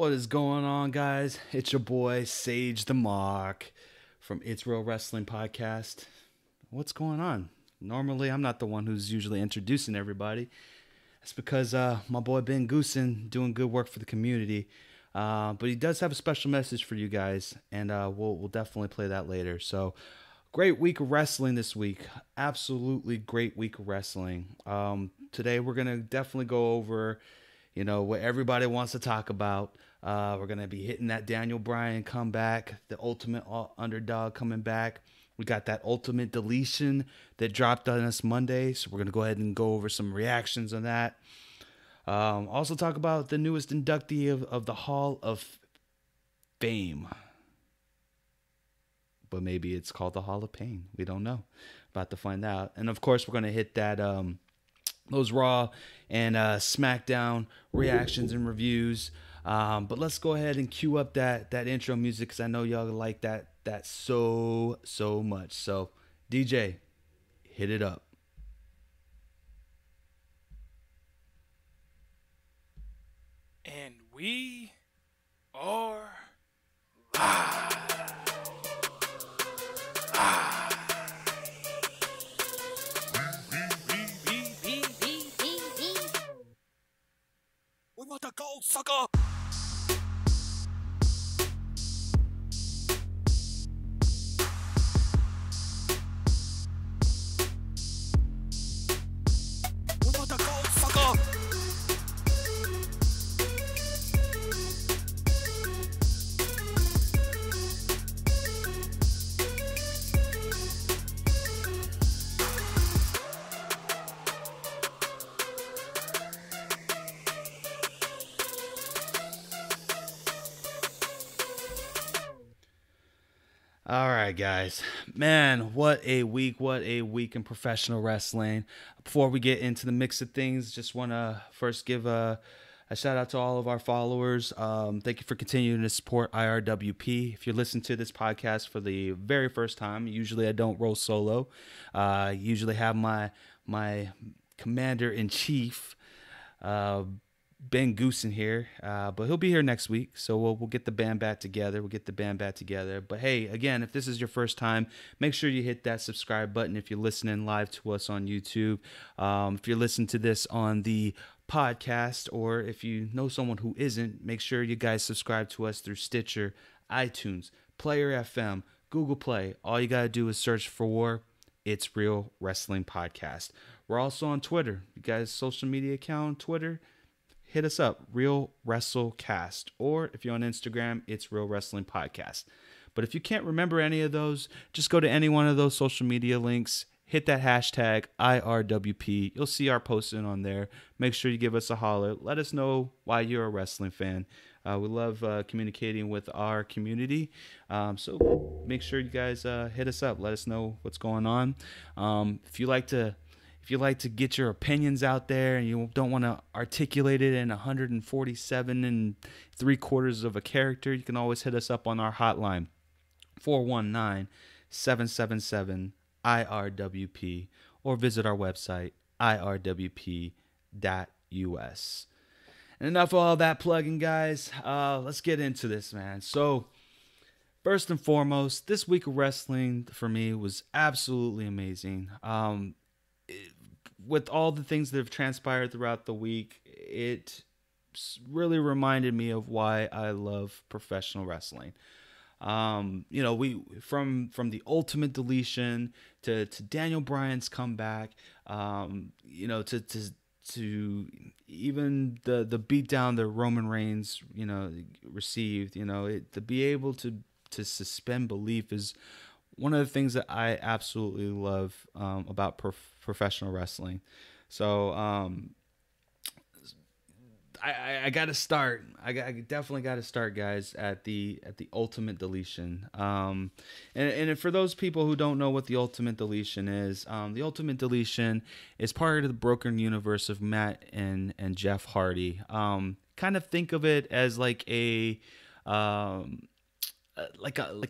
What is going on, guys? It's your boy, Sage the Mark from It's Real Wrestling Podcast. What's going on? Normally, I'm not the one who's usually introducing everybody. That's because my boy Ben Goosen doing good work for the community. But he does have a special message for you guys, and we'll definitely play that later. So, great week of wrestling this week. Absolutely great week of wrestling. Today, we're going to definitely go over what everybody wants to talk about. We're going to be hitting that Daniel Bryan comeback, the ultimate underdog coming back. We got that ultimate deletion that dropped on us Monday, so we're going to go ahead and go over some reactions on that. Also talk about the newest inductee of the Hall of Fame. But maybe it's called the Hall of Pain. We don't know. About to find out. And of course, we're going to hit that those Raw and SmackDown reactions and reviews. But let's go ahead and cue up that intro music because I know y'all like that so much. So DJ, hit it up. And we are live. We want the gold, sucker. We want the gold, sucker. All right, guys. Man, what a week in professional wrestling. Before we get into the mix of things, just want to first give a shout out to all of our followers. Thank you for continuing to support IRWP. If you're listening to this podcast for the very first time, usually I don't roll solo. Usually have my commander-in-chief, Ben Goosen here, but he'll be here next week, so we'll get the band back together. But hey, again, if this is your first time, make sure you hit that subscribe button if you're listening live to us on YouTube. If you're listening to this on the podcast, or if you know someone who isn't, make sure you guys subscribe to us through Stitcher, iTunes, Player FM, Google Play. All you gotta do is search for It's Real Wrestling Podcast. We're also on Twitter. You guys' social media account on Twitter, hit us up, Real WrestleCast, or if you're on Instagram, It's Real Wrestling Podcast. But if you can't remember any of those, just go to any one of those social media links, hit that hashtag IRWP. You'll see our posting on there. Make sure you give us a holler. Let us know why you're a wrestling fan. We love communicating with our community. So make sure you guys hit us up. Let us know what's going on. If you like to get your opinions out there and you don't want to articulate it in 147 and 3/4 of a character, you can always hit us up on our hotline, 419-777-IRWP, or visit our website, irwp.us. And enough of all that plugging, guys. Let's get into this, man. So, first and foremost, this week of wrestling for me was absolutely amazing. With all the things that have transpired throughout the week, it really reminded me of why I love professional wrestling. We from the ultimate deletion to Daniel Bryan's comeback, to even the beatdown that Roman Reigns, received. To be able to suspend belief is one of the things that I absolutely love about professional wrestling. So I got to start. I definitely got to start, guys, at the ultimate deletion. And for those people who don't know what the ultimate deletion is, the ultimate deletion is part of the Broken Universe of Matt and Jeff Hardy. Kind of think of it as like a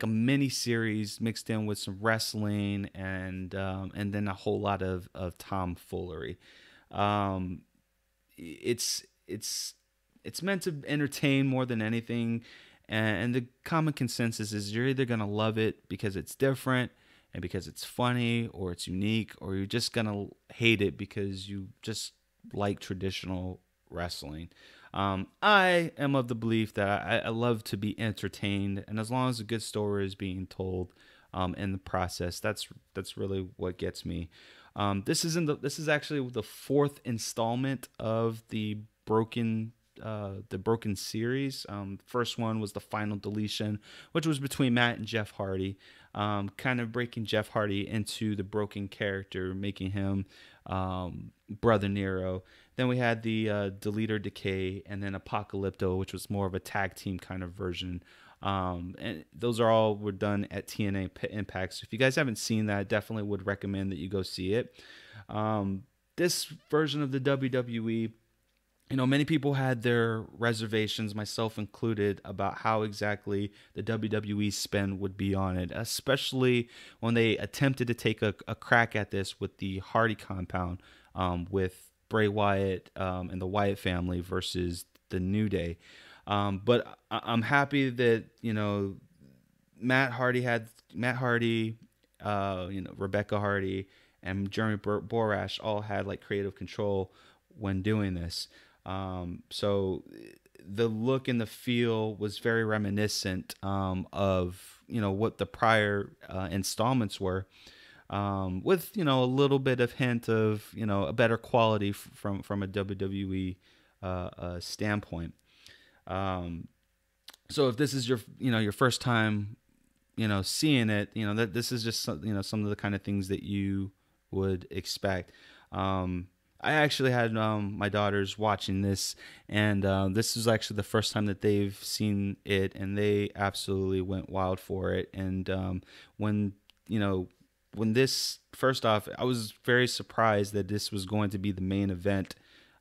mini series mixed in with some wrestling and then a whole lot of tomfoolery. It's it's meant to entertain more than anything. And the common consensus is you're either going to love it because it's different and because it's funny or it's unique, or you're just going to hate it because you just like traditional wrestling. I am of the belief that I love to be entertained, and as long as a good story is being told in the process, that's really what gets me. This is actually the fourth installment of the Broken series. First one was the final deletion, which was between Matt and Jeff Hardy, kind of breaking Jeff Hardy into the Broken character, making him Brother Nero. Then we had the Deleter Decay, and then Apocalypto, which was more of a tag team kind of version. And those were done at TNA Impact. So if you guys haven't seen that, definitely would recommend that you go see it. This version of the WWE, many people had their reservations, myself included, about how exactly the WWE spin would be on it, especially when they attempted to take a crack at this with the Hardy compound, with Bray Wyatt and the Wyatt family versus the New Day. But I'm happy that, Matt Hardy, Rebecca Hardy, and Jeremy Borash all had like creative control when doing this. So the look and the feel was very reminiscent of what the prior installments were, with a little bit of hint of a better quality from a WWE standpoint. So if this is your first time seeing it, that this is just some of the kind of things that you would expect. I actually had my daughters watching this, and this is actually the first time that they've seen it, and they absolutely went wild for it. And when this, first off, I was very surprised that this was going to be the main event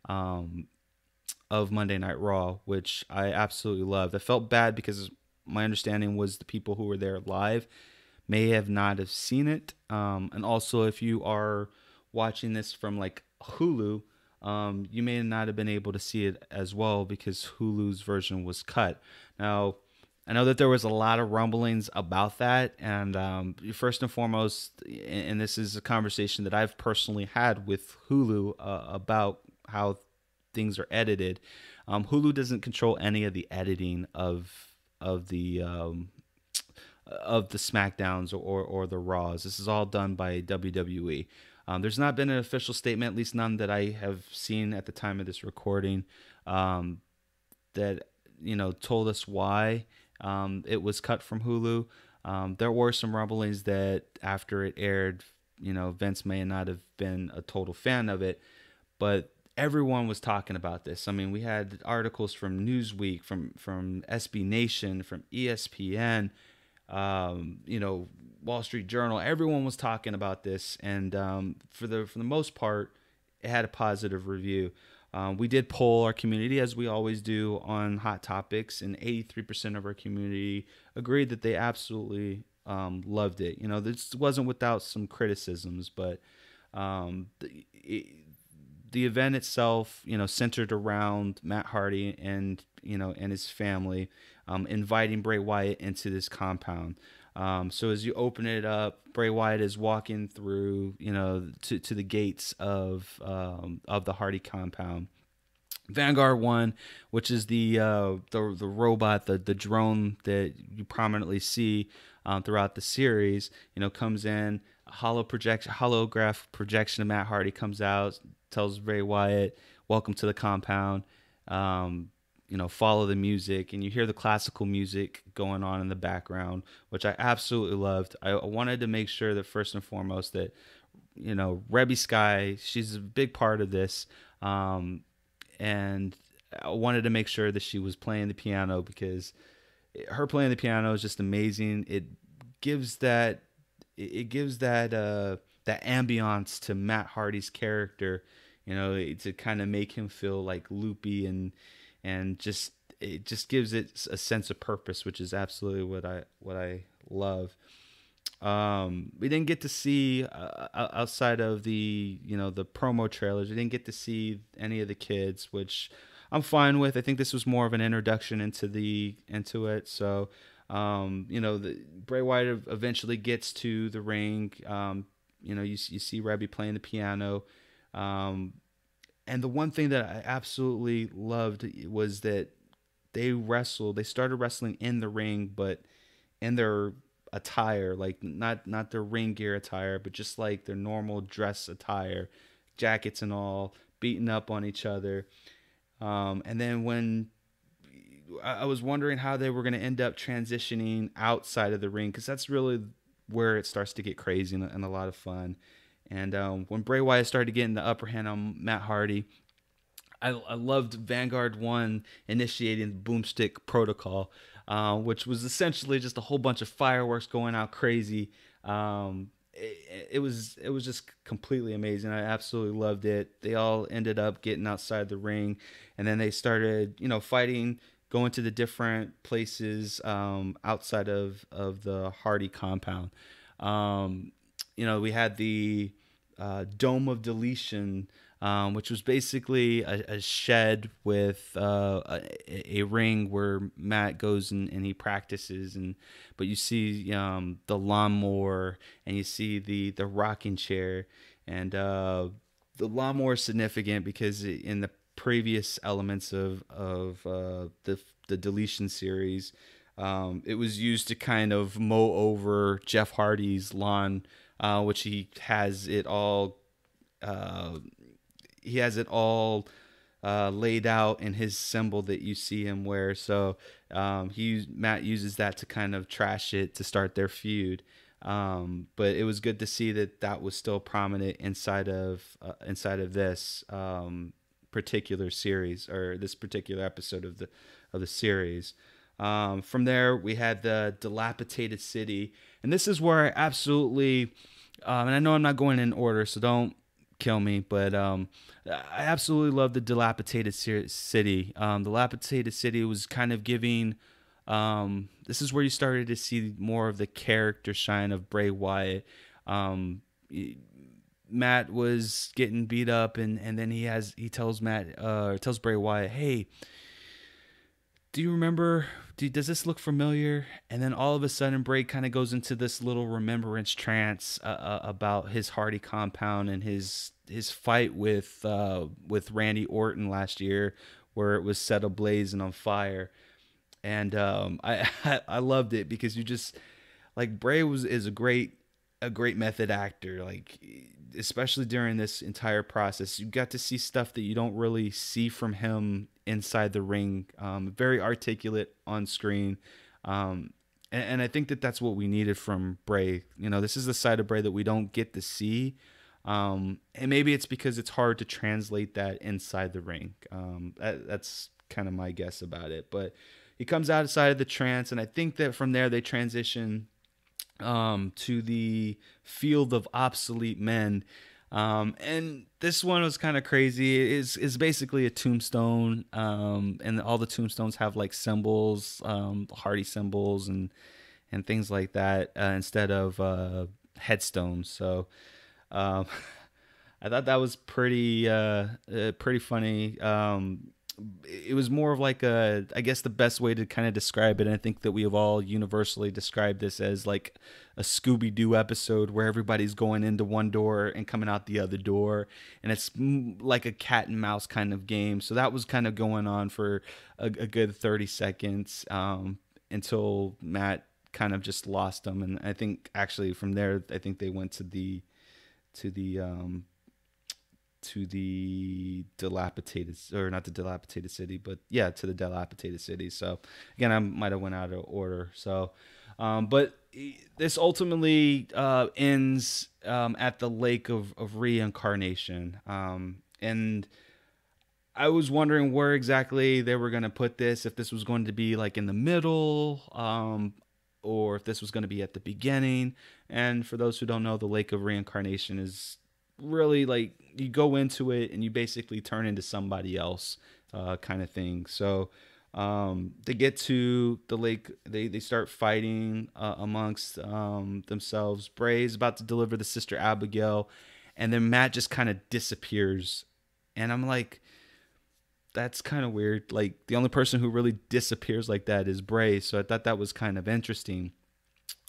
of Monday Night Raw, which I absolutely loved. I felt bad because my understanding was the people who were there live may have not have seen it, and also if you are watching this from like Hulu, you may not have been able to see it as well because Hulu's version was cut. Now, I know that there was a lot of rumblings about that, and first and foremost, and this is a conversation that I've personally had with Hulu about how things are edited. Hulu doesn't control any of the editing of the SmackDowns or the Raws. This is all done by WWE. There's not been an official statement, at least none that I have seen at the time of this recording, that told us why it was cut from Hulu. There were some rumblings that after it aired, Vince may not have been a total fan of it, but everyone was talking about this. I mean, we had articles from Newsweek, from SB Nation, from ESPN, Wall Street Journal. Everyone was talking about this, and for the most part, it had a positive review. We did poll our community, as we always do, on hot topics, and 83% of our community agreed that they absolutely loved it. This wasn't without some criticisms, but the event itself, centered around Matt Hardy and and his family, inviting Bray Wyatt into this compound. So as you open it up, Bray Wyatt is walking through, to the gates of the Hardy compound. Vanguard 1, which is the robot, the drone that you prominently see throughout the series, comes in. A holograph projection of Matt Hardy comes out, tells Bray Wyatt, "Welcome to the compound." Follow the music, and you hear the classical music going on in the background, which I absolutely loved. I wanted to make sure that first and foremost that, Rebby Sky, she's a big part of this, and I wanted to make sure that she was playing the piano, because her playing the piano is just amazing. It gives that that ambiance to Matt Hardy's character, to kind of make him feel like loopy, and it just gives it a sense of purpose, which is absolutely what I love. We didn't get to see outside of the the promo trailers. We didn't get to see any of the kids, which I'm fine with. I think this was more of an introduction into it. So, Bray Wyatt eventually gets to the ring. You see Rebby playing the piano. And the one thing that I absolutely loved was that they started wrestling in the ring, but in their attire, like not their ring gear attire, but just like their normal dress attire, jackets and all, beating up on each other. And then when I was wondering how they were going to end up transitioning outside of the ring, because that's really where it starts to get crazy and a lot of fun. And when Bray Wyatt started getting the upper hand on Matt Hardy, I loved Vanguard 1 initiating the Boomstick Protocol, which was essentially just a whole bunch of fireworks going out crazy. It was just completely amazing. I absolutely loved it. They all ended up getting outside the ring, and then they started, fighting, going to the different places outside of the Hardy compound. We had the Dome of Deletion, which was basically a shed with a ring where Matt goes and he practices, but you see the lawnmower, and you see the rocking chair, and the lawnmower is significant because in the previous elements of the Deletion series, it was used to kind of mow over Jeff Hardy's lawn, which he has it all. He has it all laid out in his symbol that you see him wear. So Matt uses that to kind of trash it to start their feud. But it was good to see that was still prominent inside of this particular series, or this particular episode of the series. From there, we had the Dilapidated City, and this is where I absolutely, and I know I'm not going in order, so don't kill me, but I absolutely love the Dilapidated City. Dilapidated City was kind of giving, this is where you started to see more of the character shine of Bray Wyatt. Matt was getting beat up, and then he tells Bray Wyatt, hey, do you remember, does this look familiar? And then all of a sudden, Bray kind of goes into this little remembrance trance about his Hardy compound and his fight with Randy Orton last year, where it was set ablaze and on fire. And I loved it because you just, like, Bray is a great method actor, like, especially during this entire process. You got to see stuff that you don't really see from him inside the ring. Very articulate on screen. And I think that's what we needed from Bray. This is the side of Bray that we don't get to see. And maybe it's because it's hard to translate that inside the ring. That's kind of my guess about it. But he comes outside of the trance, and I think that from there they transition to the field of obsolete men. And this one was kind of crazy. It's basically a tombstone, and all the tombstones have like symbols, Hardy symbols and things like that, instead of headstones. So I thought that was pretty funny. It was more of like I guess the best way to kind of describe it, and I think that we have all universally described this as like a Scooby-Doo episode where everybody's going into one door and coming out the other door, and it's like a cat and mouse kind of game. So that was kind of going on for a good 30 seconds until Matt kind of just lost them. And I think actually from there, I think they went to the dilapidated, or not the Dilapidated City, but yeah, to the Dilapidated City. So again, I might have went out of order. So, but this ultimately ends at the Lake of Reincarnation. And I was wondering where exactly they were going to put this, if this was going to be like in the middle, or if this was going to be at the beginning. And for those who don't know, the Lake of Reincarnation is really like you go into it and you basically turn into somebody else, kind of thing. So they get to the lake, they start fighting amongst themselves. Bray's about to deliver the Sister Abigail, and then Matt just kind of disappears. And I'm like, that's kind of weird. Like the only person who really disappears like that is Bray, so I thought that was kind of interesting.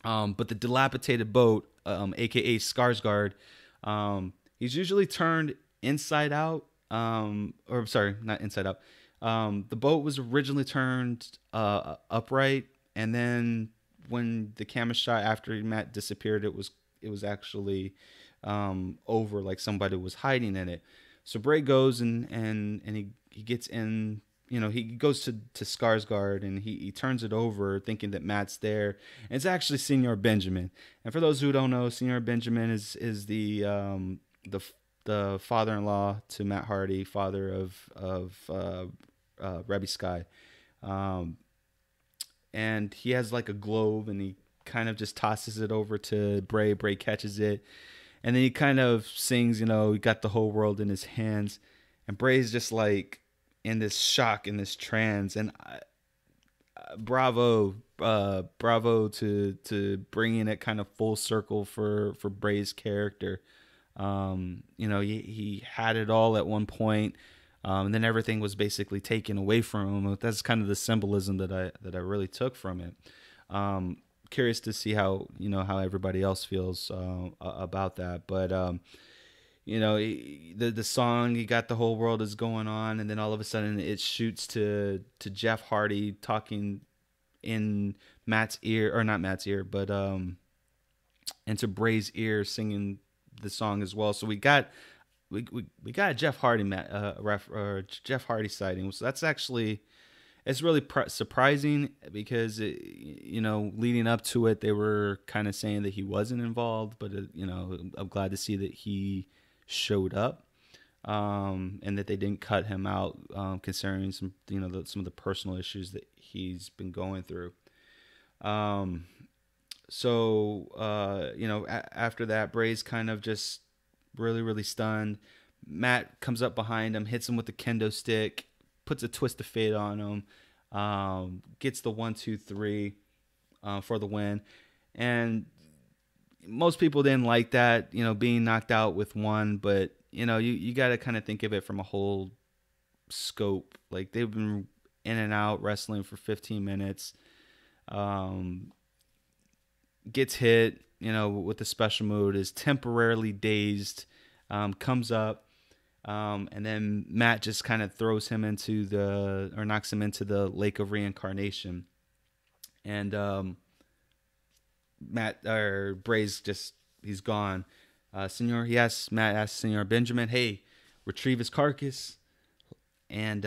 But the dilapidated boat, aka Skarsgård, he's usually turned inside out. Or sorry, not inside out. The boat was originally turned upright, and then when the camera shot after Matt disappeared, it was actually over, like somebody was hiding in it. So Bray goes and he gets in. He goes to Skarsgård and he turns it over thinking that Matt's there. And it's actually Senor Benjamin. And for those who don't know, Senor Benjamin is the father-in-law to Matt Hardy, father of Rebby Sky. And he has like a globe and he kind of just tosses it over to Bray. Bray catches it. And then he kind of sings, he got the whole world in his hands. And Bray's just like in this shock, in this trance. And bravo to bringing it kind of full circle for Bray's character. He had it all at one point, and then everything was basically taken away from him. That's kind of the symbolism that I really took from it. Curious to see how everybody else feels about that, but the song, you got the whole world is going on, and then all of a sudden it shoots to Jeff Hardy talking in Matt's ear, or not Matt's ear, but into Bray's ear, singing the song as well. So we got Jeff Hardy Jeff Hardy sighting. So that's actually, it's really surprising because leading up to it they were kind of saying that he wasn't involved, but I'm glad to see that he showed up, and that they didn't cut him out, considering some some of the personal issues that he's been going through. After that, Bray's kind of just really, really stunned. Matt comes up behind him, hits him with the kendo stick, puts a twist of fate on him, gets the 1-2-3 for the win. And most people didn't like that, being knocked out with one, but you got to kind of think of it from a whole scope. Like, they've been in and out wrestling for 15 minutes. Gets hit, with the special move, is temporarily dazed, comes up, and then Matt just kind of throws him knocks him into the lake of reincarnation. And Bray's he's gone. Matt asks Senor Benjamin, hey, retrieve his carcass, and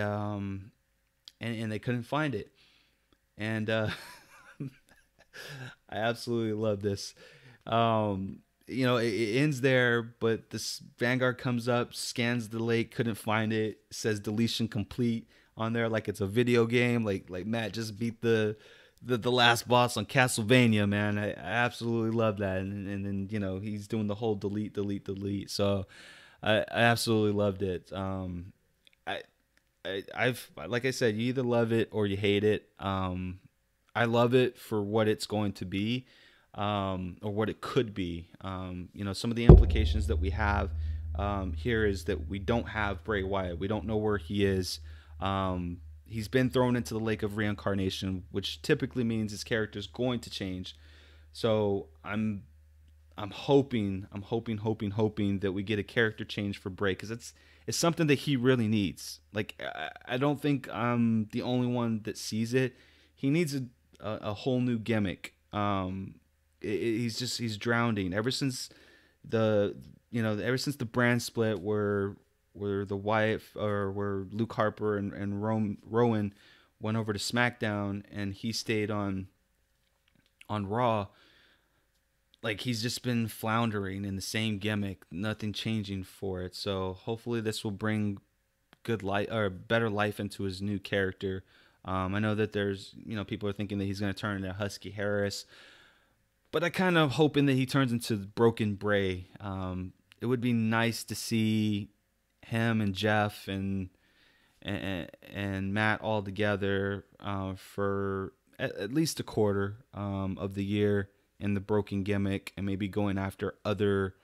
they couldn't find it. And I absolutely love this. It ends there, but this Vanguard comes up, scans the lake, couldn't find it, says deletion complete on there, like it's a video game, like Matt just beat the last boss on Castlevania, man. I absolutely love that. And then he's doing the whole delete. So I absolutely loved it. I've like I said, you either love it or you hate it. I love it for what it's going to be, or what it could be. Some of the implications that we have here is that we don't have Bray Wyatt. We don't know where he is. He's been thrown into the lake of reincarnation, which typically means his character is going to change. So I'm hoping that we get a character change for Bray, because it's something that he really needs. Like, I don't think I'm the only one that sees it. He needs a whole new gimmick. He's drowning ever since the brand split where the Wyatt, or where Luke Harper and Rowan went over to SmackDown and he stayed on Raw. Like, he's just been floundering in the same gimmick, nothing changing for it. So hopefully this will bring good light, or better life, into his new character. I know that there's, people are thinking that he's going to turn into Husky Harris, but I kind of hoping that he turns into Broken Bray. It would be nice to see him and Jeff and Matt all together for at least a quarter of the year in the Broken gimmick, and maybe going after other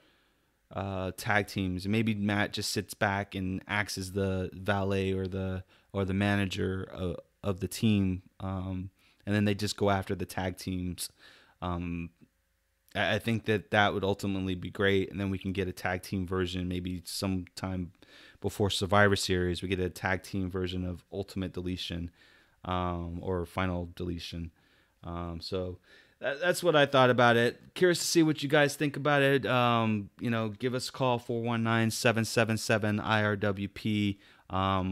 tag teams. Maybe Matt just sits back and acts as the valet or the manager of the team, and then they just go after the tag teams. I think that would ultimately be great, and then we can get a tag team version maybe sometime before Survivor Series. We get a tag team version of Ultimate Deletion, or Final Deletion. So that's what I thought about it. Curious to see what you guys think about it. Give us a call, 419-777-IRWP.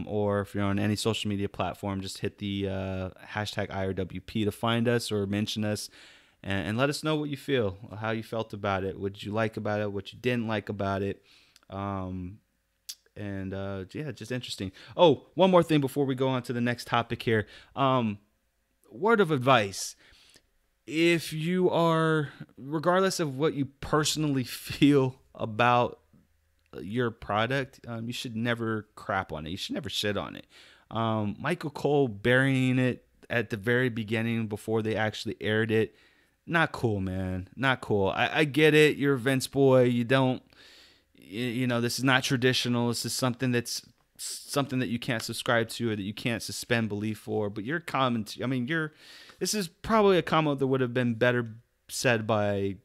Or if you're on any social media platform, just hit the hashtag IRWP to find us or mention us. And let us know what you feel, how you felt about it, what you like about it, what you didn't like about it. Just interesting. Oh, one more thing before we go on to the next topic here. Word of advice. If you are, regardless of what you personally feel about your product, you should never crap on it. You should never shit on it. Michael Cole burying it at the very beginning before they actually aired it. Not cool, man. Not cool. I get it. You're a Vince boy. You don't, this is not traditional. This is something that you can't subscribe to or that you can't suspend belief for. But your comment, this is probably a comment that would have been better said by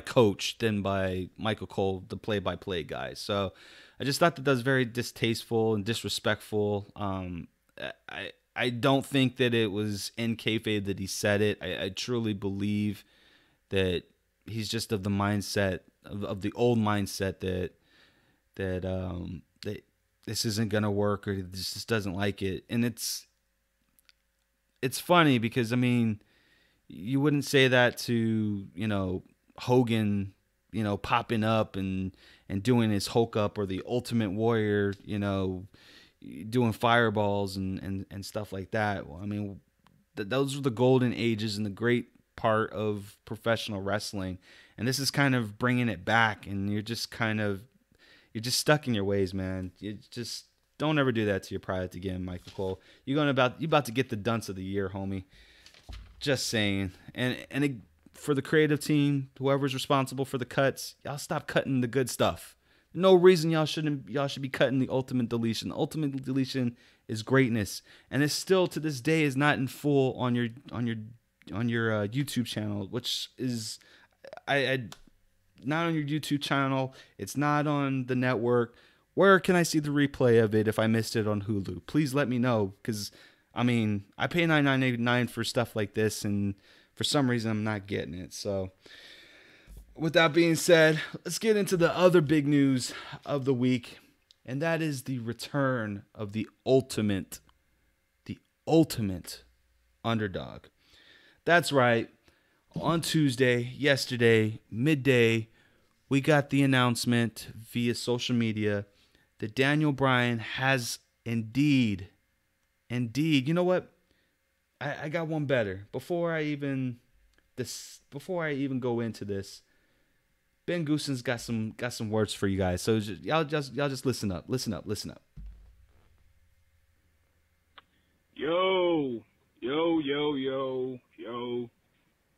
Coach than by Michael Cole, the play-by-play guy. So I just thought that was very distasteful and disrespectful. I don't think that it was in kayfabe that he said it. I truly believe that he's just of the mindset of the old mindset that this isn't gonna work or this just doesn't like it. And it's funny because you wouldn't say that to Hogan, popping up and doing his Hulk up, or the Ultimate Warrior, doing fireballs and stuff like that. Well, those were the golden ages and the great part of professional wrestling. And this is kind of bringing it back, and you're just stuck in your ways, man. You just don't ever do that to your product again, Michael Cole. You about to get the dunce of the year, homie. Just saying. And for the creative team, whoever's responsible for the cuts, y'all stop cutting the good stuff. No reason y'all should be cutting the Ultimate Deletion. The Ultimate Deletion is greatness, and it's still to this day is not in full on your YouTube channel, which is I not on your YouTube channel. It's not on the network. Where can I see the replay of it if I missed it on Hulu? Please let me know, because I pay $9.99 for stuff like this, and for some reason I'm not getting it. So with that being said, let's get into the other big news of the week, and that is the return of the ultimate underdog. That's right. On Tuesday, yesterday, midday, we got the announcement via social media that Daniel Bryan has indeed, you know what? I got one better. Before I even go into this, Ben Gooson's got some words for you guys. So y'all just listen up. Yo.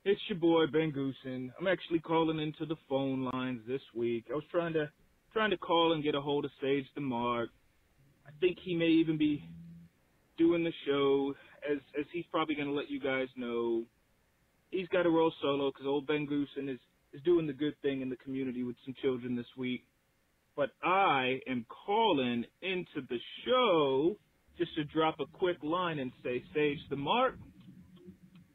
It's your boy Ben Goosen. I'm actually calling into the phone lines this week. I was trying to call and get a hold of Sage the Mark. I think he may even be doing the show, as he's probably going to let you guys know. He's got to roll solo because old Ben Goosen is doing the good thing in the community with some children this week. But I am calling into the show just to drop a quick line and say, Sage the Mark,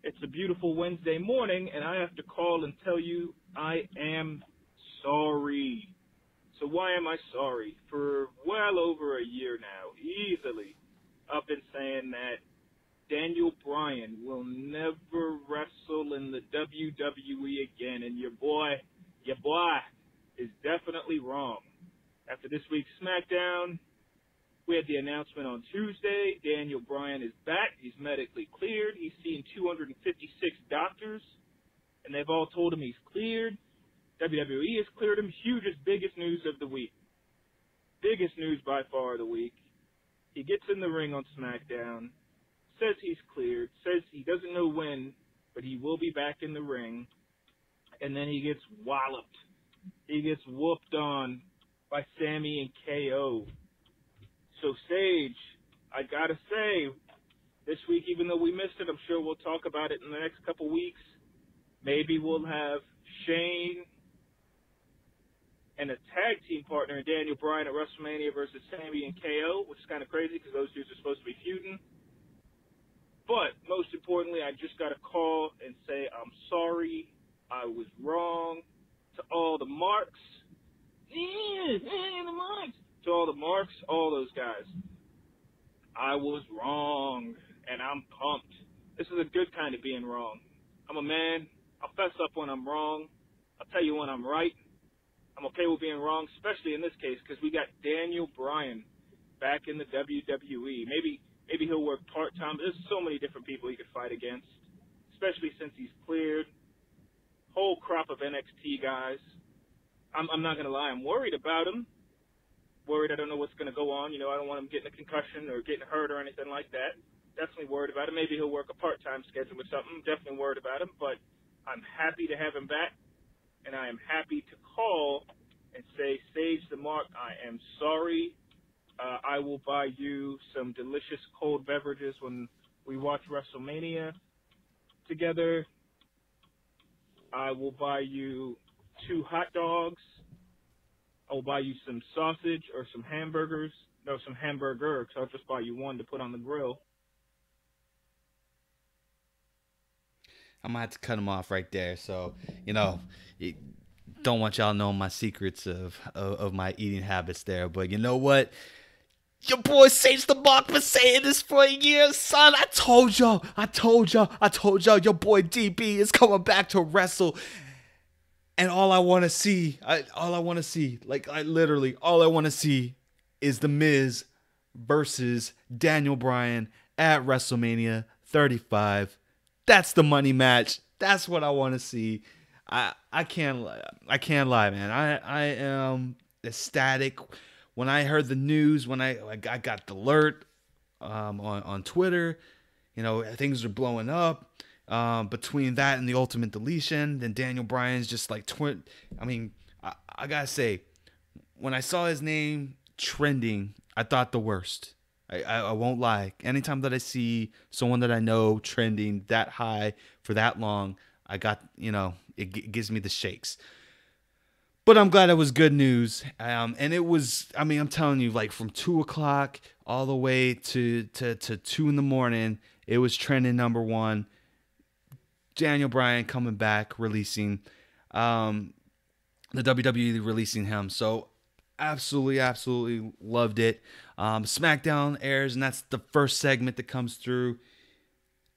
it's a beautiful Wednesday morning, and I have to call and tell you I am sorry. So why am I sorry? For well over a year now, easily, I've been saying that Daniel Bryan will never wrestle in the WWE again, and your boy is definitely wrong. After this week's SmackDown, we had the announcement on Tuesday. Daniel Bryan is back. He's medically cleared. He's seen 256 doctors, and they've all told him he's cleared. WWE has cleared him. Hugest, biggest news of the week. Biggest news by far of the week. He gets in the ring on SmackDown, says he's cleared, says he doesn't know when, but he will be back in the ring, and then he gets walloped he gets whooped on by Sammy and KO. So, Sage, I gotta say, this week, even though we missed it, I'm sure we'll talk about it in the next couple weeks. Maybe we'll have Shane and a tag team partner, Daniel Bryan, at WrestleMania versus Sammy and KO, which is kind of crazy because those dudes are supposed to be feuding. But most importantly, I just got to call and say I'm sorry. I was wrong. To all the marks. The marks. To all the marks, all those guys. I was wrong, and I'm pumped. This is a good kind of being wrong. I'm a man. I'll fess up when I'm wrong. I'll tell you when I'm right. I'm okay with being wrong, especially in this case, because we got Daniel Bryan back in the WWE. Maybe he'll work part-time. There's so many different people he could fight against, especially since he's cleared. Whole crop of NXT guys. I'm not going to lie. I'm worried about him. Worried I don't know what's going to go on. You know, I don't want him getting a concussion or getting hurt or anything like that. Definitely worried about him. Maybe he'll work a part-time schedule or something. Definitely worried about him. But I'm happy to have him back. And I am happy to call and say, Sage the Mark, I am sorry. I will buy you some delicious cold beverages when we watch WrestleMania together. I will buy you 2 hot dogs. I will buy you some sausage or some hamburgers. No, some hamburger, because I'll just buy you one to put on the grill. I'm going to have to cut him off right there. So, you know, don't want y'all knowing my secrets of my eating habits there. But you know what? Your boy Sage the Mark been saying this for years, son. I told y'all. Your boy DB is coming back to wrestle. And all I want to see, all I want to see is The Miz versus Daniel Bryan at WrestleMania 35. That's the money match. That's what I want to see. I can't lie, man. I am ecstatic. When I heard the news, when I got the alert on Twitter, you know, things are blowing up. Between that and the Ultimate Deletion, then Daniel Bryan's just like I gotta say, when I saw his name trending, I thought the worst. I won't lie. Anytime that I see someone that I know trending that high for that long, it gives me the shakes. But I'm glad it was good news. And it was, I'm telling you, like from 2:00 all the way to 2 a.m, it was trending number 1. Daniel Bryan coming back, releasing, the WWE releasing him. So absolutely loved it. SmackDown airs, and that's the first segment that comes through.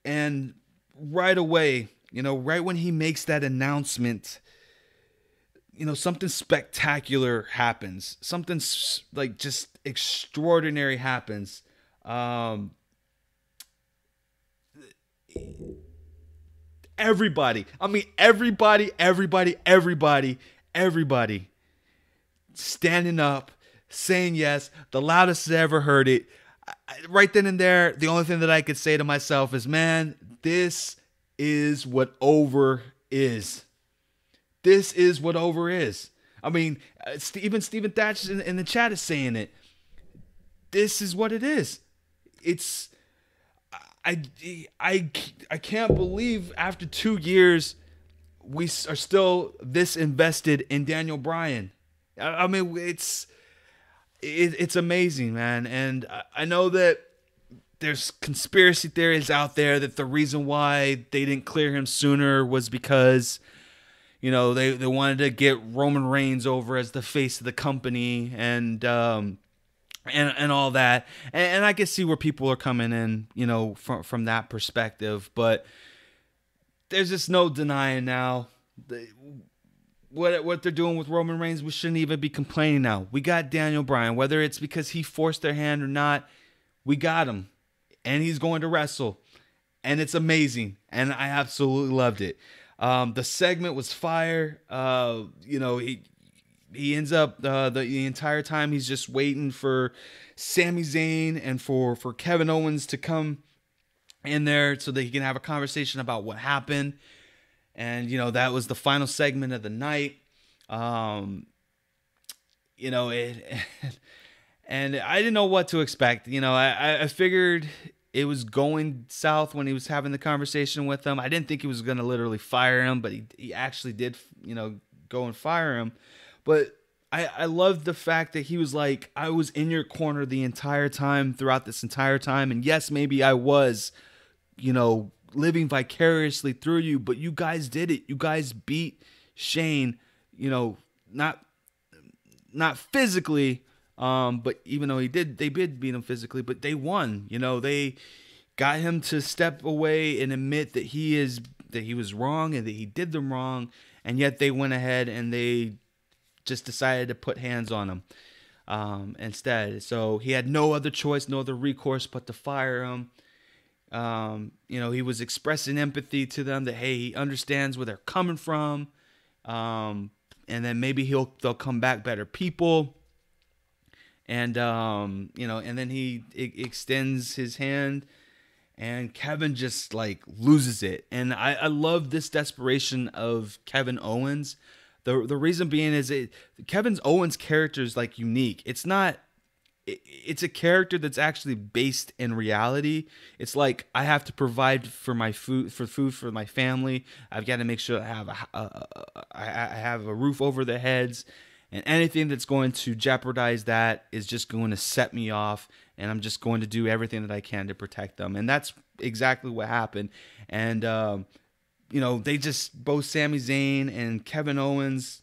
And right away, you know, right when he makes that announcement, you know, something spectacular happens. Something like just extraordinary happens. Everybody standing up, saying yes, the loudest I ever heard it. Right then and there, the only thing that I could say to myself is, man, this is what over is. This is what over is. I mean, even Stephen Thatcher in the chat is saying it. This is what it is. It's I can't believe after 2 years we are still this invested in Daniel Bryan. I mean, it's amazing, man. And I know that there's conspiracy theories out there that the reason why they didn't clear him sooner was because, you know, they wanted to get Roman Reigns over as the face of the company and all that. And I can see where people are coming in, you know, from that perspective. But there's just no denying now. What they're doing with Roman Reigns, we shouldn't even be complaining now. We got Daniel Bryan. Whether it's because he forced their hand or not, we got him. And he's going to wrestle. And it's amazing. And I absolutely loved it. The segment was fire. You know, he ends up the entire time he's just waiting for Sami Zayn and for Kevin Owens to come in there so that he can have a conversation about what happened. And, you know, that was the final segment of the night. Um, you know, it, and I didn't know what to expect. You know, I figured it was going south when he was having the conversation with him. I didn't think he was going to literally fire him, but he actually did, you know, go and fire him. But I loved the fact that he was like, I was in your corner the entire time, throughout this entire time. And yes, maybe I was, you know, living vicariously through you, but you guys did it. You guys beat Shane, you know, not physically, but even though they did beat him physically, but they won. You know, they got him to step away and admit that he was wrong and that he did them wrong, and yet they went ahead and they just decided to put hands on him instead. So he had no other choice, no other recourse but to fire him. You know, he was expressing empathy to them that, hey, he understands where they're coming from. And then maybe they'll come back better people. And, you know, and then he extends his hand and Kevin just like loses it. And I love this desperation of Kevin Owens. The reason being is Kevin Owens' character is like unique. It's a character that's actually based in reality. It's like, I have to provide for food for my family. I've got to make sure I have a roof over their heads, and anything that's going to jeopardize that is just going to set me off, and I'm just going to do everything that I can to protect them. And that's exactly what happened. And you know, they just, both Sami Zayn and Kevin Owens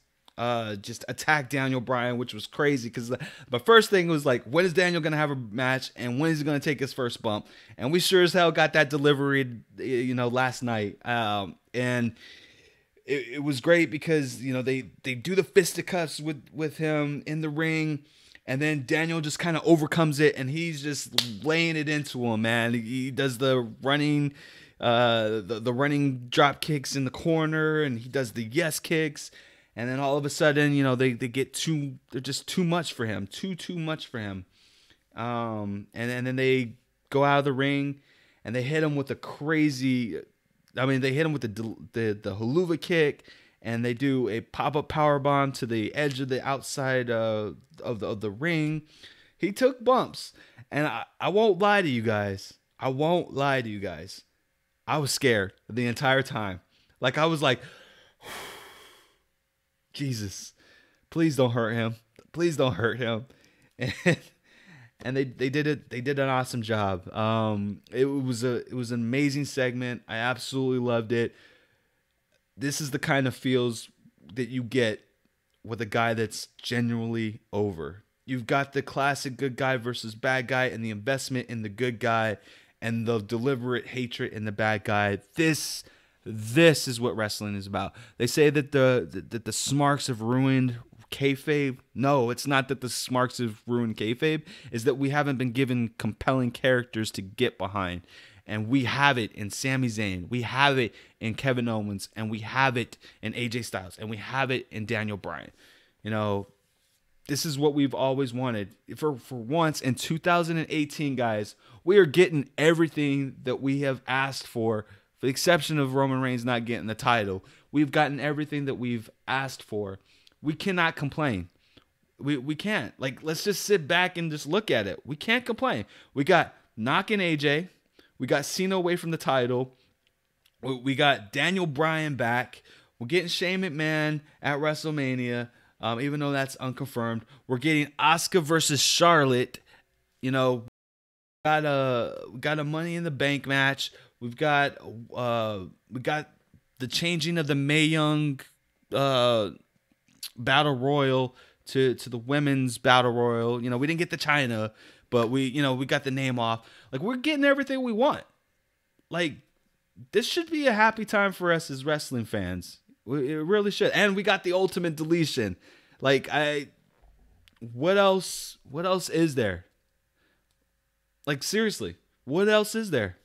just attacked Daniel Bryan, which was crazy because the first thing was like, when is Daniel going to have a match and when is he going to take his first bump? And we sure as hell got that delivery, you know, last night. And it was great because, you know, they do the fisticuffs with him in the ring, and then Daniel just kind of overcomes it and he's just laying it into him, man. He does the running the running drop kicks in the corner, and he does the yes kicks, and then all of a sudden, you know, they're just too much for him, too much for him. And then they go out of the ring and they hit him with they hit him with the haluva kick, and they do a pop-up powerbomb to the edge of the outside of the ring. He took bumps, and I won't lie to you guys. I was scared the entire time. Like, I was like, Jesus, please don't hurt him. Please don't hurt him. And they did it. They did an awesome job. It was an amazing segment. I absolutely loved it. This is the kind of feels that you get with a guy that's genuinely over. You've got the classic good guy versus bad guy, and the investment in the good guy, and the deliberate hatred in the bad guy. This is what wrestling is about. They say that the Smarks have ruined kayfabe. No, it's not that the Smarks have ruined kayfabe. It's that we haven't been given compelling characters to get behind. And we have it in Sami Zayn. We have it in Kevin Owens. And we have it in AJ Styles. And we have it in Daniel Bryan. You know, this is what we've always wanted. For once in 2018, guys, we are getting everything that we have asked for the exception of Roman Reigns not getting the title. We've gotten everything that we've asked for. We cannot complain. We can't. Like, let's just sit back and just look at it. We can't complain. We got knocking AJ. We got Cena away from the title. We got Daniel Bryan back. We're getting Shane McMahon at WrestleMania. Even though that's unconfirmed, we're getting Asuka versus Charlotte. You know, we got a Money in the Bank match. We got the changing of the Mae Young Battle Royal to the women's Battle Royal. You know, we didn't get the China, but we got the name off. Like, we're getting everything we want. Like, this should be a happy time for us as wrestling fans. It really should. And we got the ultimate deletion. Like, what else is there? Like, seriously, what else is there?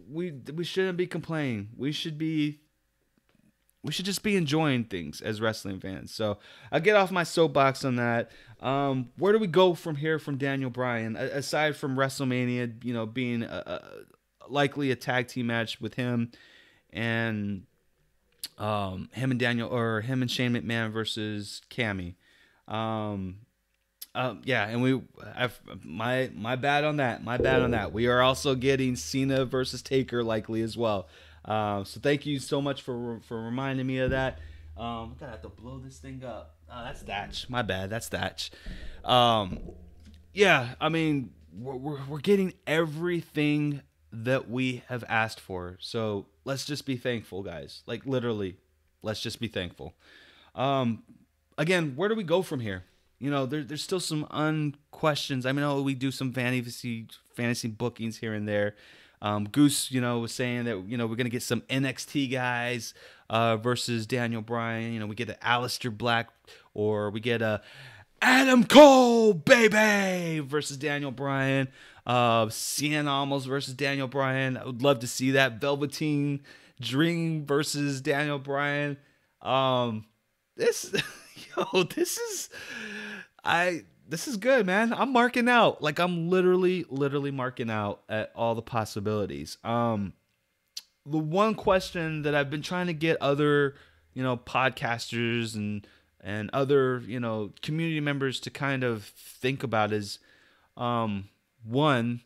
We shouldn't be complaining. We should just be enjoying things as wrestling fans. So I'll get off my soapbox on that. Where do we go from here from Daniel Bryan? Aside from WrestleMania, you know, being likely a tag team match with him and him and Shane McMahon versus Cammy. Yeah, and my bad on that. My bad on that. We are also getting Cena versus Taker likely as well. So thank you so much for reminding me of that. I'm gonna have to blow this thing up. That's Thatch. My bad. That's Thatch. Yeah, I mean we're getting everything that we have asked for. So let's just be thankful, guys. Like literally, let's just be thankful. Again, where do we go from here? There's still some unquestions. I mean, we do some fantasy bookings here and there. Goose, was saying that, we're going to get some NXT guys versus Daniel Bryan. We get an Aleister Black, or we get a Adam Cole, baby, versus Daniel Bryan. Cien Almost versus Daniel Bryan. I would love to see that. Velveteen Dream versus Daniel Bryan. This is good, man. I'm marking out. Like I'm literally marking out at all the possibilities. The one question that I've been trying to get other, podcasters and other, community members to kind of think about is, one,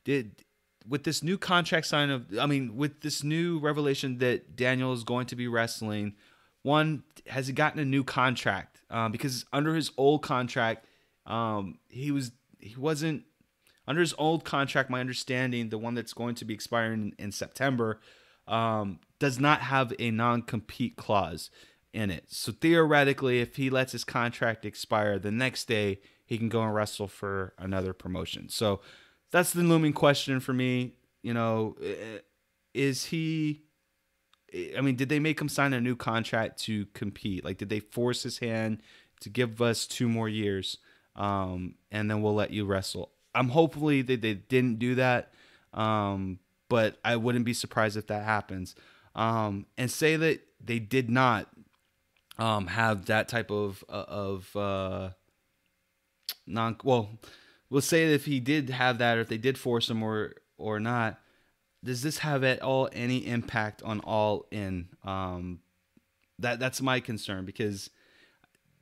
with this new contract with this new revelation that Daniel is going to be wrestling, one, has he gotten a new contract? Because under his old contract, he wasn't under his old contract. My understanding, the one that's going to be expiring in September, does not have a non-compete clause in it. So theoretically, if he lets his contract expire, the next day he can go and wrestle for another promotion. So that's the looming question for me. Is he? I mean, did they make him sign a new contract to compete? Like, did they force his hand to give us 2 more years, and then we'll let you wrestle? I'm hopefully they didn't do that, but I wouldn't be surprised if that happens. And say that they did not have that type of non. Well, we'll say that if he did have that, or if they did force him or not. Does this have at all any impact on All In? That's my concern, because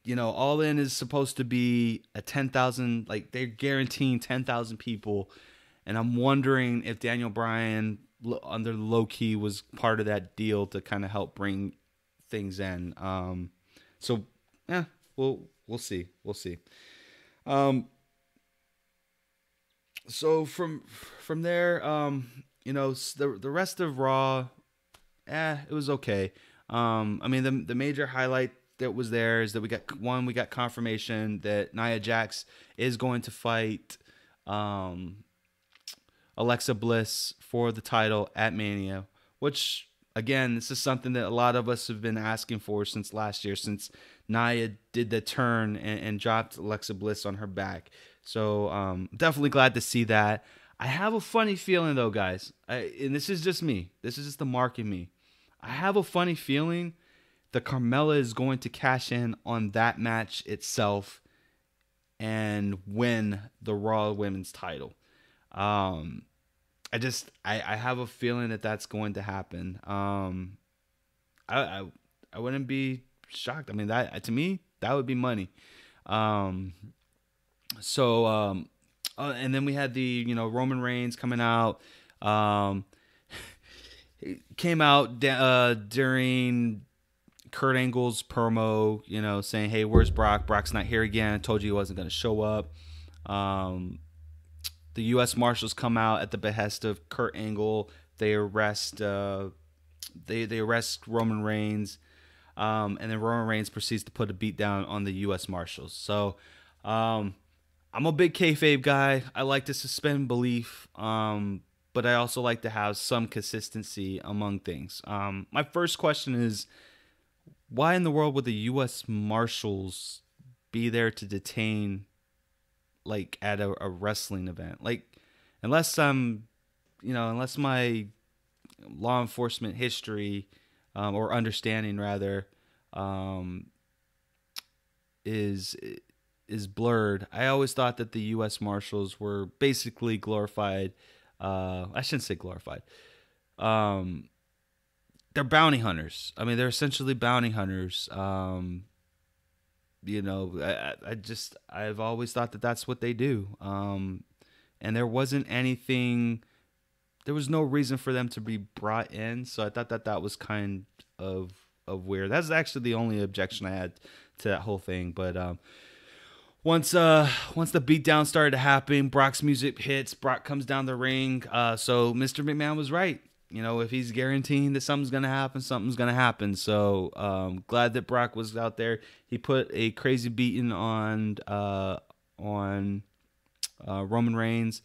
All In is supposed to be a 10,000, like they're guaranteeing 10,000 people, and I'm wondering if Daniel Bryan under low key was part of that deal to kind of help bring things in. So yeah, we'll see. So from there, the rest of Raw, it was okay. I mean, the major highlight that was there is that we got confirmation that Nia Jax is going to fight Alexa Bliss for the title at Mania, which, again, this is something that a lot of us have been asking for since last year, since Nia did the turn and dropped Alexa Bliss on her back. So definitely glad to see that. I have a funny feeling, though, guys, and this is just me. This is just the mark in me. I have a funny feeling that Carmella is going to cash in on that match itself and win the Raw Women's title. I have a feeling that that's going to happen. I wouldn't be shocked. I mean, that to me, that would be money. And then we had the, Roman Reigns coming out. It came out during Kurt Angle's promo, saying, hey, where's Brock? Brock's not here again. I told you he wasn't going to show up. The U.S. Marshals come out at the behest of Kurt Angle. They arrest they arrest Roman Reigns. And then Roman Reigns proceeds to put a beat down on the U.S. Marshals. So, I'm a big kayfabe guy. I like to suspend belief, but I also like to have some consistency among things. My first question is, why in the world would the U.S. Marshals be there to detain, like, at a wrestling event? Like, unless my law enforcement history, or understanding rather, is blurred. I always thought that the U.S. Marshals were basically glorified. I shouldn't say glorified. they're bounty hunters. I mean, they're essentially bounty hunters. I've always thought that that's what they do. And there wasn't anything, there was no reason for them to be brought in. So I thought that that was kind of weird. That's actually the only objection I had to that whole thing. But once the beatdown started to happen, Brock's music hits. Brock comes down the ring. So Mr. McMahon was right. If he's guaranteeing that something's gonna happen, something's gonna happen. So glad that Brock was out there. He put a crazy beating on Roman Reigns.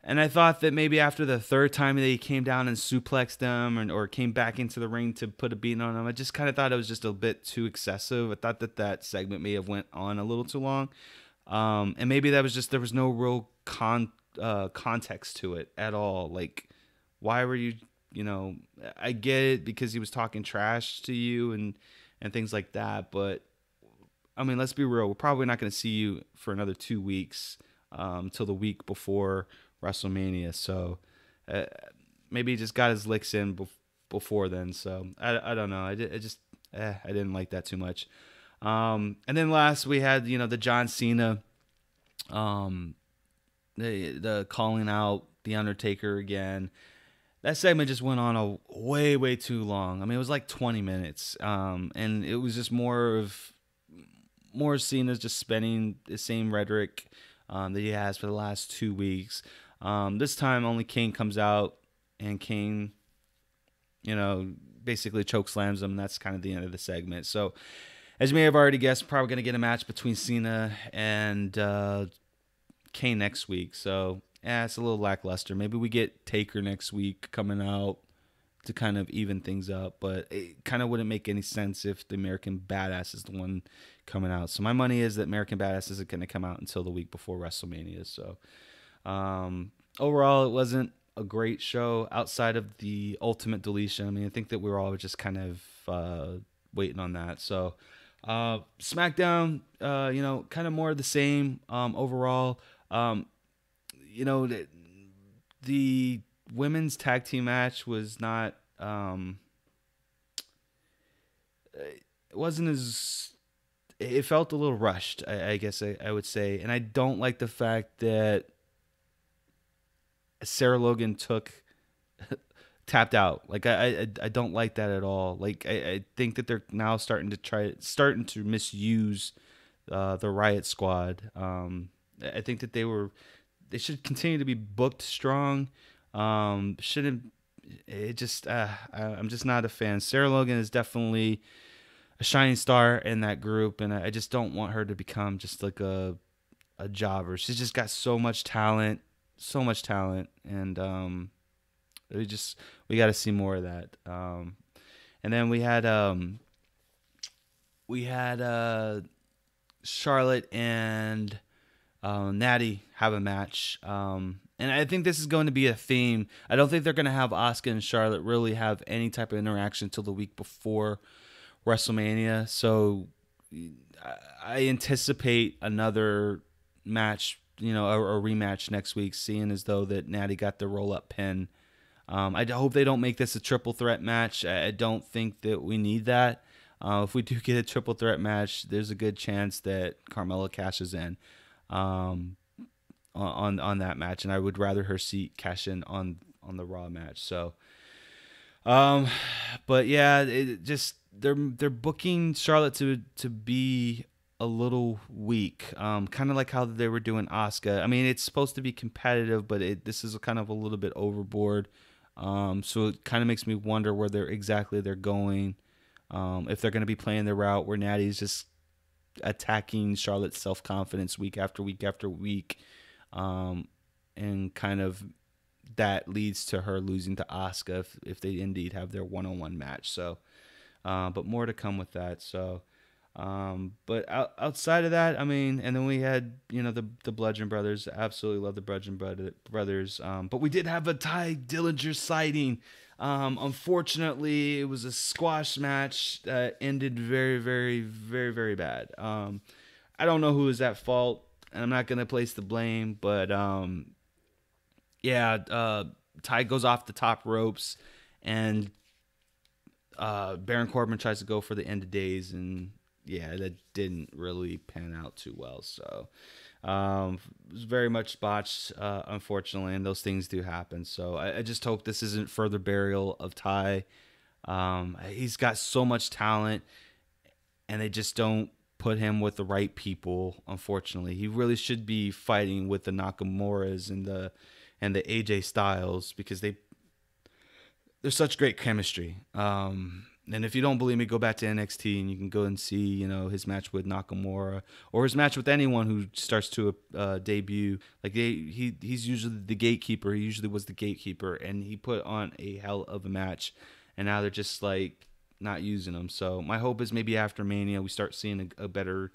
And I thought that maybe after the third time that he came down and suplexed him or came back into the ring to put a beating on him, I just kind of thought it was just a bit too excessive. I thought that segment may have went on a little too long. And maybe that was just, there was no real context to it at all. Like, why were you, I get it because he was talking trash to you and things like that. But, I mean, let's be real. We're probably not going to see you for another 2 weeks till the week before WrestleMania. So maybe he just got his licks in before then. So I don't know. I didn't like that too much. And then last we had, the John Cena, the calling out The Undertaker again. That segment just went on a way too long. I mean, it was like 20 minutes. And it was just more Cena's just spinning the same rhetoric that he has for the last 2 weeks. This time only Kane comes out and Kane, basically choke slams him. That's kind of the end of the segment. So as you may have already guessed, probably going to get a match between Cena and Kane next week. So it's a little lackluster. Maybe we get Taker next week coming out to kind of even things up, but it kind of wouldn't make any sense if the American Badass is the one coming out. So my money is that American Badass isn't going to come out until the week before WrestleMania. So overall, it wasn't a great show outside of the ultimate deletion. I mean, I think that we were all just kind of waiting on that. So SmackDown, kind of more of the same overall. The women's tag team match was not, it felt a little rushed, I guess I would say. And I don't like the fact that Sarah Logan tapped out. Like, I don't like that at all. Like, I think that they're now starting to misuse the Riot Squad. I think that they should continue to be booked strong. I'm just not a fan. Sarah Logan is definitely a shining star in that group, and I just don't want her to become just like a jobber. She's just got so much talent, and we got to see more of that. And then we had Charlotte and Natty have a match. And I think this is going to be a theme. I don't think they're going to have Asuka and Charlotte really have any type of interaction until the week before WrestleMania. So I anticipate another match, a rematch next week, seeing as though that Natty got the roll-up pin. I hope they don't make this a triple threat match. I don't think that we need that. If we do get a triple threat match, there's a good chance that Carmella cashes in on that match, and I would rather her cash in on the Raw match. So, but yeah, they're booking Charlotte to be a little weak, kind of like how they were doing Asuka. I mean, it's supposed to be competitive, but this is kind of a little bit overboard. So it kind of makes me wonder where they're going. If they're going to be playing the route where Natty's just attacking Charlotte's self-confidence week after week after week, and kind of that leads to her losing to Asuka if they indeed have their one-on-one match. So, but more to come with that. So, but outside of that, I mean, and then we had, the Bludgeon Brothers. Absolutely love the Bludgeon Brothers. But we did have a Ty Dillinger sighting. Unfortunately, it was a squash match that ended very, very, very, very bad. I don't know who was at fault, and I'm not going to place the blame, but Ty goes off the top ropes and Baron Corbin tries to go for the end of days, and yeah, that didn't really pan out too well. So it was very much botched, unfortunately, and those things do happen. So I just hope this isn't further burial of Ty. He's got so much talent, and they just don't put him with the right people. Unfortunately, he really should be fighting with the Nakamura's and the AJ Styles, because they're such great chemistry. And if you don't believe me, go back to NXT and you can go and see, his match with Nakamura, or his match with anyone who starts to debut. Like he's usually the gatekeeper. He usually was the gatekeeper, and he put on a hell of a match. And now they're just like not using him. So my hope is maybe after Mania we start seeing a better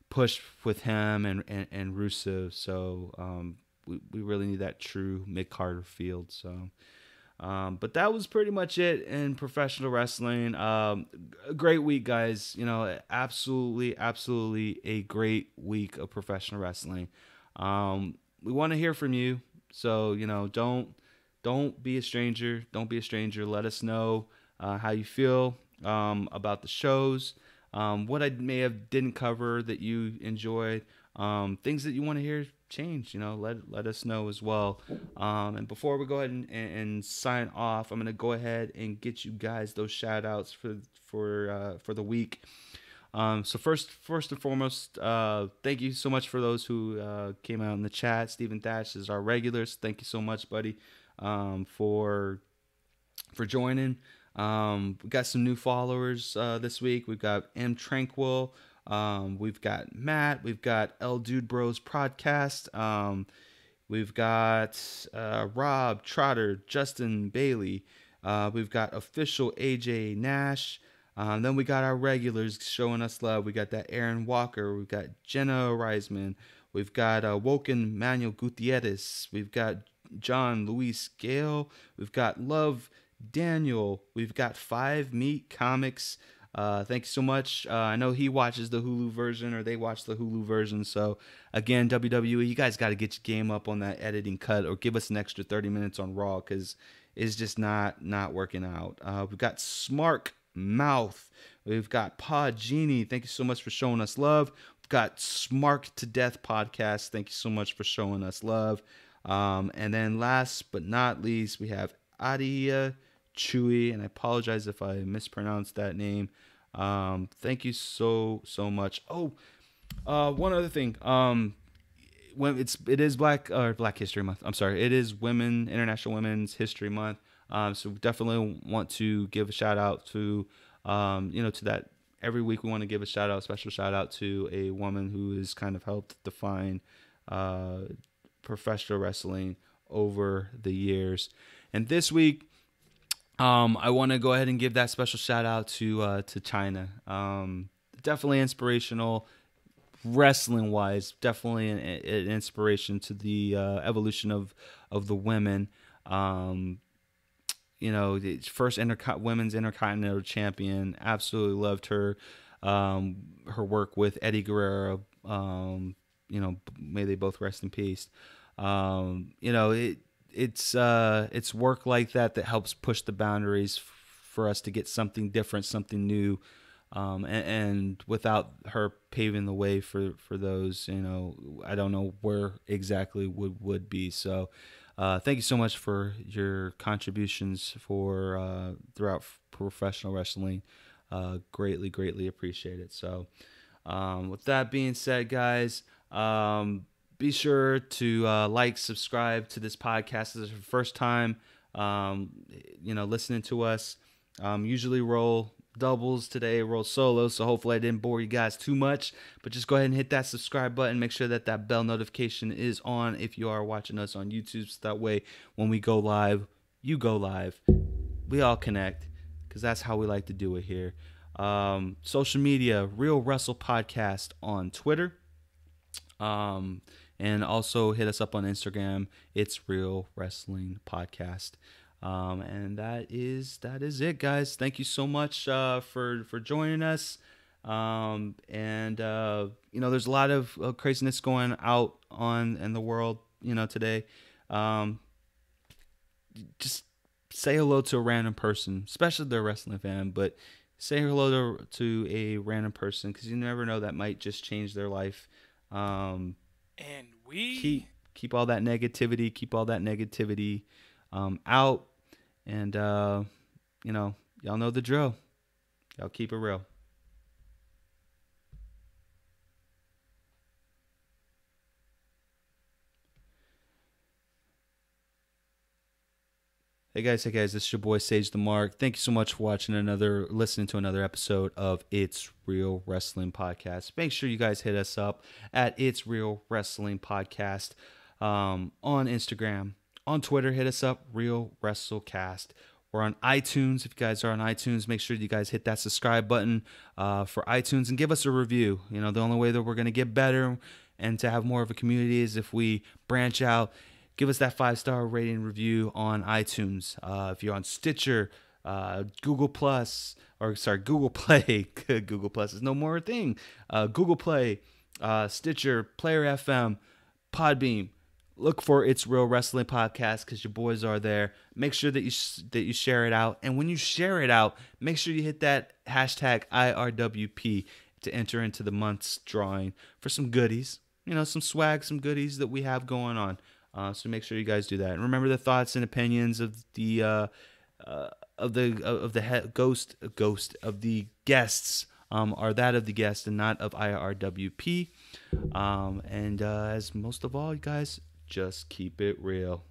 push with him and Rusev. So we really need that true mid-Carter field. So. But that was pretty much it in professional wrestling. A great week, guys. Absolutely a great week of professional wrestling. We want to hear from you. So, don't be a stranger. Don't be a stranger. Let us know how you feel about the shows. What I may have didn't cover that you enjoyed. Things that you want to hear change, let us know as well. And before we go ahead and sign off, I'm gonna go ahead and get you guys those shout outs for the week. So first and foremost, thank you so much for those who came out in the chat. Stephen Thatch is our regulars. Thank you so much, buddy, for joining. We got some new followers this week. We've got M Tranquil. We've got Matt, we've got L Dude Bros Podcast, we've got Rob Trotter, Justin Bailey, we've got official AJ Nash, then we got our regulars showing us love. We got that Aaron Walker, we've got Jenna Reisman, we've got Woken Manuel Gutierrez, we've got John Luis Gale, we've got Love Daniel, we've got 5 Meat Comics. Thank you so much. I know he watches the Hulu version, or they watch the Hulu version. So again, WWE, you guys got to get your game up on that editing cut, or give us an extra 30 minutes on Raw, because it's just not working out. We've got Smark Mouth. We've got Pod Genie. Thank you so much for showing us love. We've got Smark to Death Podcast. Thank you so much for showing us love. And then last but not least, we have Adia Chewy, and I apologize if I mispronounced that name. Thank you so much. One other thing. When it is Black History Month. I'm sorry, it is International Women's History Month. So definitely want to give a shout out to to that. Every week we want to give a special shout out to a woman who has kind of helped define professional wrestling over the years. And this week, I want to go ahead and give that special shout out to China. Definitely inspirational, wrestling wise. Definitely an inspiration to the evolution of the women. The first women's intercontinental champion. Absolutely loved her. Her work with Eddie Guerrero. May they both rest in peace. It's work like that helps push the boundaries for us to get something different, something new, and without her paving the way for those, I don't know where exactly would be. So thank you so much for your contributions throughout professional wrestling. Greatly appreciate it. So with that being said, guys, be sure to subscribe to this podcast. This is your first time, listening to us. Usually roll doubles today, roll solos. So hopefully I didn't bore you guys too much. But just go ahead and hit that subscribe button. Make sure that bell notification is on if you are watching us on YouTube. So that way, when we go live, you go live. We all connect, because that's how we like to do it here. Social media, Real Wrestle Podcast on Twitter. And also hit us up on Instagram. It's Real Wrestling Podcast. And that is it, guys. Thank you so much for joining us. There's a lot of craziness going out in the world, today. Just say hello to a random person, especially if they're a wrestling fan, but say hello to a random person, because you never know, that might just change their life. And we Keep all that negativity, out, and y'all know the drill. Y'all keep it real. Hey guys, this is your boy Sage the Mark. Thank you so much for listening to another episode of It's Real Wrestling Podcast. Make sure you guys hit us up at It's Real Wrestling Podcast on Instagram, on Twitter. Hit us up, Real WrestleCast. We're on iTunes. If you guys are on iTunes, make sure you guys hit that subscribe button for iTunes and give us a review. You know, the only way that we're going to get better and to have more of a community is if we branch out. Give us that 5-star rating review on iTunes. If you're on Stitcher, Google Play. Google Plus is no more a thing. Google Play, Stitcher, Player FM, Podbeam. Look for It's Real Wrestling Podcast, because your boys are there. Make sure that you share it out. And when you share it out, make sure you hit that hashtag IRWP to enter into the month's drawing for some goodies. You know, some swag, some goodies that we have going on. So make sure you guys do that. And remember, the thoughts and opinions of the guests are that of the guest and not of IRWP. And as most of all, you guys, just keep it real.